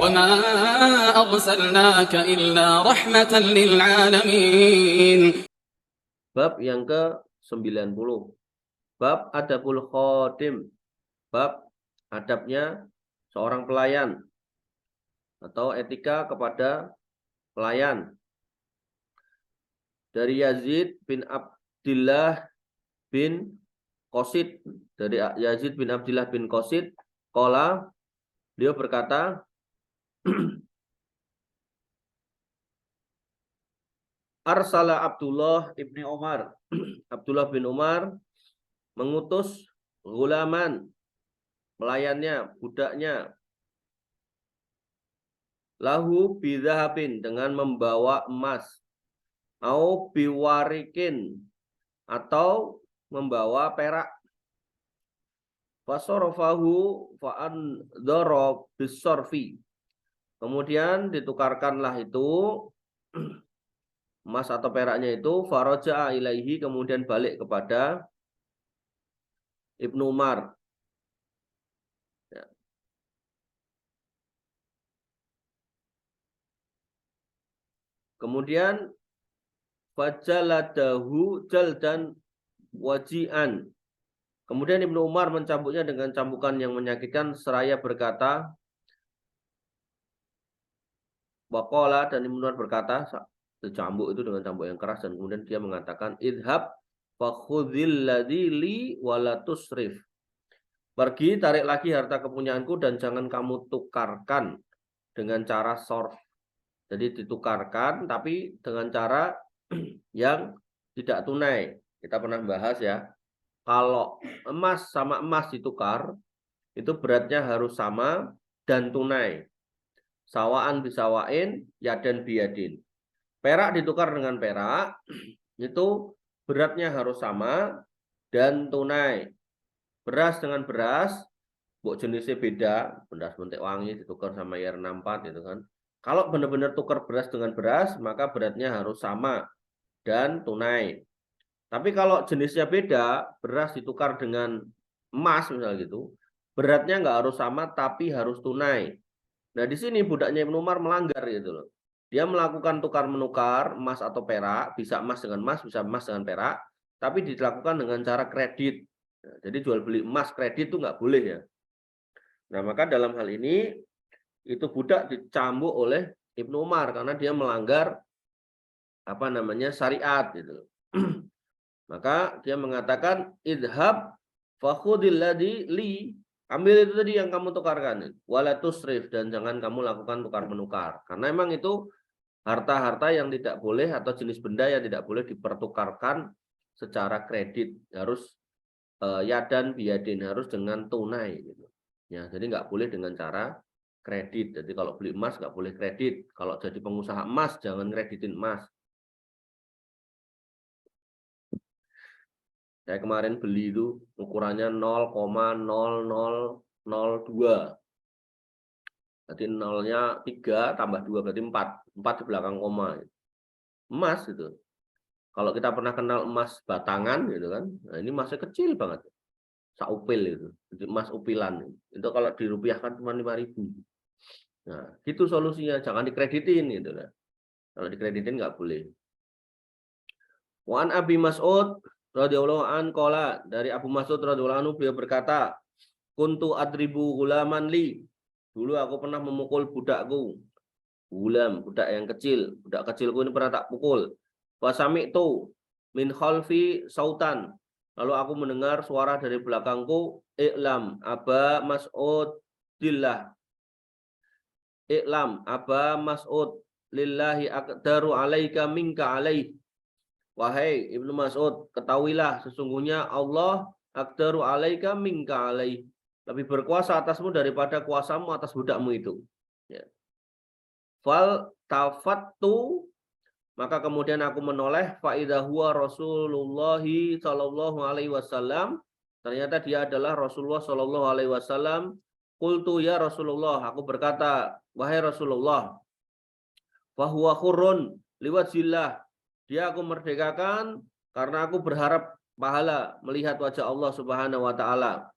وما أرسلناك إلا رحمة للعالمين. Bab yang ke-90. Bab adabul khodim. Bab adabnya seorang pelayan atau etika kepada pelayan. Dari Yazid bin Abdillah bin Qasid, dari Yazid bin Abdillah bin Qasid, qala, beliau berkata, arsala Abdullah ibni Umar, Abdullah bin Umar mengutus gulaman, pelayannya, budaknya, lahu bidhahabin, dengan membawa emas, au biwarikin, atau membawa perak. Fasorofahu fa'andoro bisorfi, kemudian ditukarkanlah itu emas atau peraknya itu, faraja'a ilaihi, kemudian balik kepada Ibnu Umar. Ya. Kemudian fajaladahu jaldan waji'an, kemudian Ibnu Umar mencambuknya dengan cambukan yang menyakitkan seraya berkata, waqala, dan Ibnu Umar berkata, dicambuk itu dengan cambuk yang keras, dan kemudian dia mengatakan, idhab fakhudhil ladzi li wala tusrif, pergi tarik lagi harta kepunyaanku dan jangan kamu tukarkan dengan cara sorf. Jadi ditukarkan tapi dengan cara yang tidak tunai. Kita pernah bahas ya, kalau emas sama emas ditukar itu beratnya harus sama dan tunai. Sawaan bisawain, yadan biyadin. Perak ditukar dengan perak itu beratnya harus sama dan tunai. Beras dengan beras, buk jenisnya beda, beras bentik wangi ditukar sama IR64 itu kan. Kalau benar-benar tukar beras dengan beras, maka beratnya harus sama dan tunai. Tapi kalau jenisnya beda, beras ditukar dengan emas misalnya gitu, beratnya nggak harus sama tapi harus tunai. Nah di sini budaknya Ibnu Umar melanggar gitu loh. Dia melakukan tukar menukar emas atau perak, bisa emas dengan emas, bisa emas dengan perak, tapi dilakukan dengan cara kredit. Nah, jadi jual beli emas kredit itu nggak boleh ya. Nah maka dalam hal ini itu budak dicambuk oleh Ibnu Umar karena dia melanggar apa namanya syariat gitu. Maka dia mengatakan idhab fakhudil ladzi li, ambil itu tadi yang kamu tukarkan, wala tusrif, dan jangan kamu lakukan tukar menukar, karena emang itu harta-harta yang tidak boleh atau jenis benda yang tidak boleh dipertukarkan secara kredit, harus yadan biyadin, harus dengan tunai gitu. Ya, jadi nggak boleh dengan cara kredit. Jadi kalau beli emas nggak boleh kredit. Kalau jadi pengusaha emas jangan kreditin emas. Saya kemarin beli itu ukurannya 0,0002. Jadi nolnya 3 tambah 2 berarti 4. 4 di belakang koma. Emas itu. Kalau kita pernah kenal emas batangan gitu kan. Nah, ini emasnya kecil banget. Saupil itu. Jadi emas upilan. Itu kalau dirupiahkan cuma 5.000. Nah, gitu solusinya, jangan dikreditin gitu kan. Kalau dikreditin nggak boleh. Wa an Abi Mas'ud radhiyallahu an qala, dari Abu Mas'ud radhiyallahu anhu beliau berkata, kuntu adribu gulaman li, dulu aku pernah memukul budakku. Gulam, budak yang kecil, budak kecilku ini pernah tak pukul. Wasami itu min khalfi sautan, lalu aku mendengar suara dari belakangku, i'lam Aba Mas'ud dillah, i'lam Aba Mas'ud lillahi aqdaru alaika minka alaih. Wahai Ibnu Mas'ud, ketahuilah sesungguhnya Allah aqdaru alaika minka alaih, lebih berkuasa atasmu daripada kuasamu atas budakmu itu. Ya. Fal tafattu, maka kemudian aku menoleh, fa idza huwa Rasulullah sallallahu alaihi wasallam, ternyata dia adalah Rasulullah sallallahu alaihi wasallam. Qultu ya Rasulullah, aku berkata, wahai Rasulullah, fa huwa khurrun liwajhillah, dia aku merdekakan karena aku berharap pahala melihat wajah Allah Subhanahu wa taala.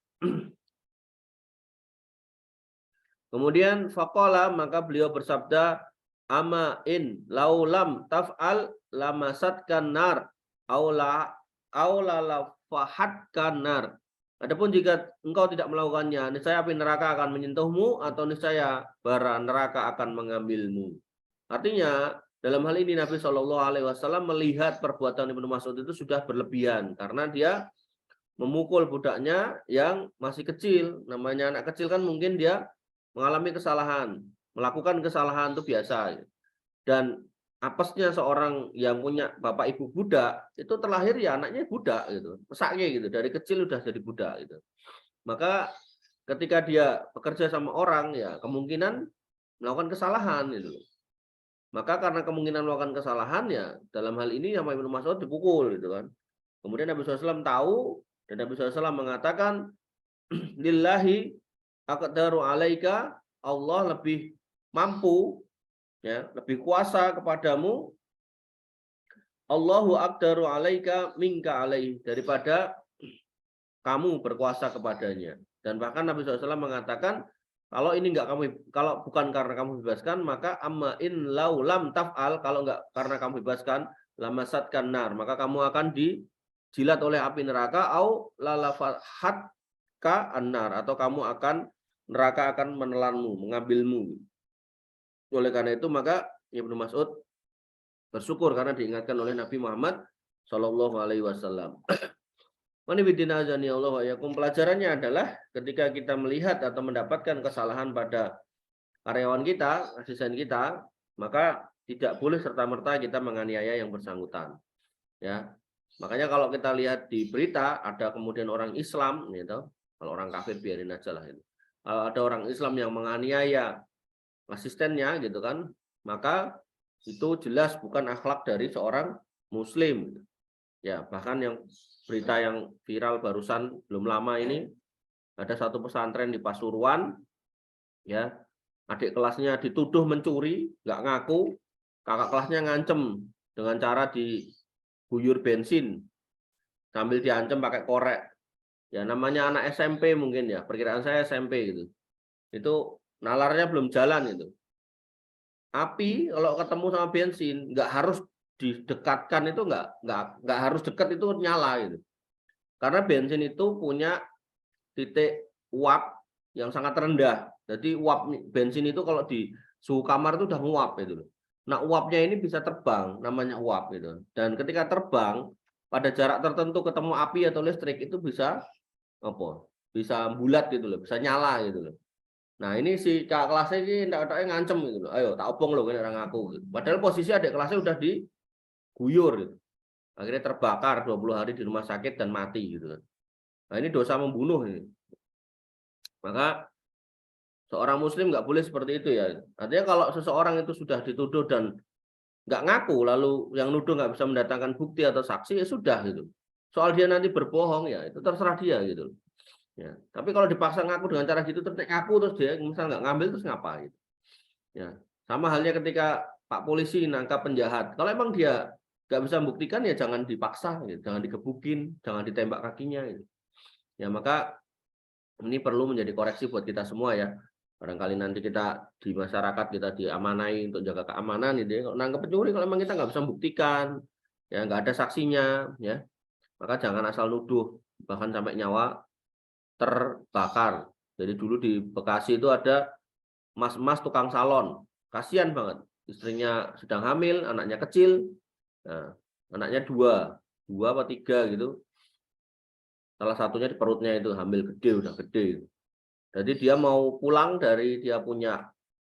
Kemudian faqala, maka beliau bersabda, ama in laulam taf'al lamasatkan nar aula lafahatkan nar. Adapun jika engkau tidak melakukannya, niscaya api neraka akan menyentuhmu, atau niscaya bara neraka akan mengambilmu. Artinya dalam hal ini Nabi Shallallahu Alaihi Wasallam melihat perbuatan Ibnu Mas'ud itu sudah berlebihan, karena dia memukul budaknya yang masih kecil. Namanya anak kecil kan mungkin dia mengalami kesalahan, melakukan kesalahan itu biasa. Dan apesnya seorang yang punya bapak ibu budak, itu terlahir ya anaknya budak gitu, pesaknya gitu, dari kecil udah jadi budak gitu. Maka ketika dia bekerja sama orang, ya kemungkinan melakukan kesalahan gitu. Maka karena kemungkinan melakukan kesalahan, ya dalam hal ini sama Ibnu Mas'ud dipukul gitu kan. Kemudian Nabi SAW tahu, dan Nabi SAW mengatakan, lillahi aqdaru alaika, Allah lebih mampu, ya, lebih kuasa kepadamu, Allahu aqdaru alaika minka alaih, daripada kamu berkuasa kepadanya. Dan bahkan Nabi SAW mengatakan, kalau ini enggak kamu, kalau bukan karena kamu bebaskan, maka amma in laulam taf'al, kalau enggak karena kamu bebaskan, lamasatkan nar, maka kamu akan dijilat oleh api neraka, au lalafahat ka annar, atau kamu akan, neraka akan menelanmu, mengambilmu. Oleh karena itu maka Ibnu Mas'ud bersyukur karena diingatkan oleh Nabi Muhammad Shallallahu Alaihi Wasallam. Pelajarannya adalah ketika kita melihat atau mendapatkan kesalahan pada karyawan kita, asisten kita, maka tidak boleh serta-merta kita menganiaya yang bersangkutan. Ya, makanya kalau kita lihat di berita ada kemudian orang Islam, gitu. Kalau orang kafir biarin aja lah itu. Kalau ada orang Islam yang menganiaya asistennya, gitu kan, maka itu jelas bukan akhlak dari seorang Muslim. Ya, bahkan yang berita yang viral barusan belum lama ini, ada satu pesantren di Pasuruan, ya, adik kelasnya dituduh mencuri, nggak ngaku, kakak kelasnya ngancem dengan cara diguyur bensin sambil diancam pakai korek. Ya, namanya anak SMP mungkin ya, perkiraan saya SMP gitu. Itu nalarnya belum jalan itu. Api kalau ketemu sama bensin nggak harus didekatkan, itu nggak harus dekat, itu nyala gitu. Karena bensin itu punya titik uap yang sangat rendah. Jadi uap bensin itu kalau di suhu kamar itu udah nguap itu. Nah, uapnya ini bisa terbang, namanya uap gitu. Dan ketika terbang pada jarak tertentu ketemu api atau listrik, itu bisa apa? Bisa bulat gitu loh, bisa nyala gitu loh. Nah, ini si kakak kelasnya ini ndak-ndaknya ngancem gitu loh. Ayo tak obong loh ini orang aku gitu. Padahal posisi adik kelasnya udah diguyur gitu. Akhirnya terbakar 20 hari di rumah sakit dan mati gitu kan. Nah, ini dosa membunuh ini. Maka seorang muslim nggak boleh seperti itu ya. Artinya kalau seseorang itu sudah dituduh dan nggak ngaku, lalu yang nuduh nggak bisa mendatangkan bukti atau saksi, ya sudah gitu. Soal dia nanti berbohong, ya itu terserah dia gitu. Ya, tapi kalau dipaksa ngaku dengan cara gitu, terus ngaku terus dia misal nggak ngambil, terus ngapa gitu. Ya, sama halnya ketika Pak polisi nangkap penjahat. Kalau emang dia nggak bisa membuktikan, ya jangan dipaksa, gitu. Jangan digebukin, jangan ditembak kakinya. Gitu. Ya, maka ini perlu menjadi koreksi buat kita semua ya. Barangkali nanti kita di masyarakat kita diamanai untuk jaga keamanan, gitu. Kalau nangkep pencuri, kalau emang kita nggak bisa membuktikan, ya nggak ada saksinya, ya maka jangan asal nuduh, bahkan sampai nyawa terbakar. Jadi dulu di Bekasi itu ada mas-mas tukang salon, kasihan banget, istrinya sedang hamil, anaknya kecil, nah, anaknya dua apa tiga gitu, salah satunya di perutnya itu hamil gede, udah gede. Jadi dia mau pulang dari dia punya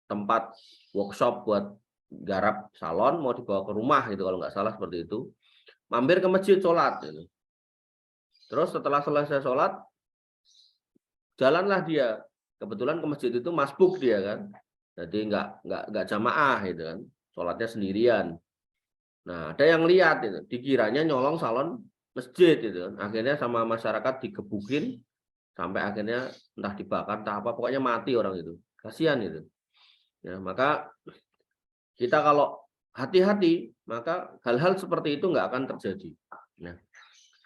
tempat workshop buat garap salon, mau dibawa ke rumah gitu kalau nggak salah seperti itu, mampir ke masjid sholat gitu. Terus setelah selesai sholat, jalanlah dia, kebetulan ke masjid itu masbuk dia kan, jadi nggak jamaah gitu kan, sholatnya sendirian. Nah, ada yang lihat itu, dikiranya nyolong salon masjid itu kan. Akhirnya sama masyarakat digebukin sampai akhirnya entah dibakar entah apa, pokoknya mati orang itu, kasihan itu. Ya, maka kita kalau hati-hati, maka hal-hal seperti itu nggak akan terjadi. Nah,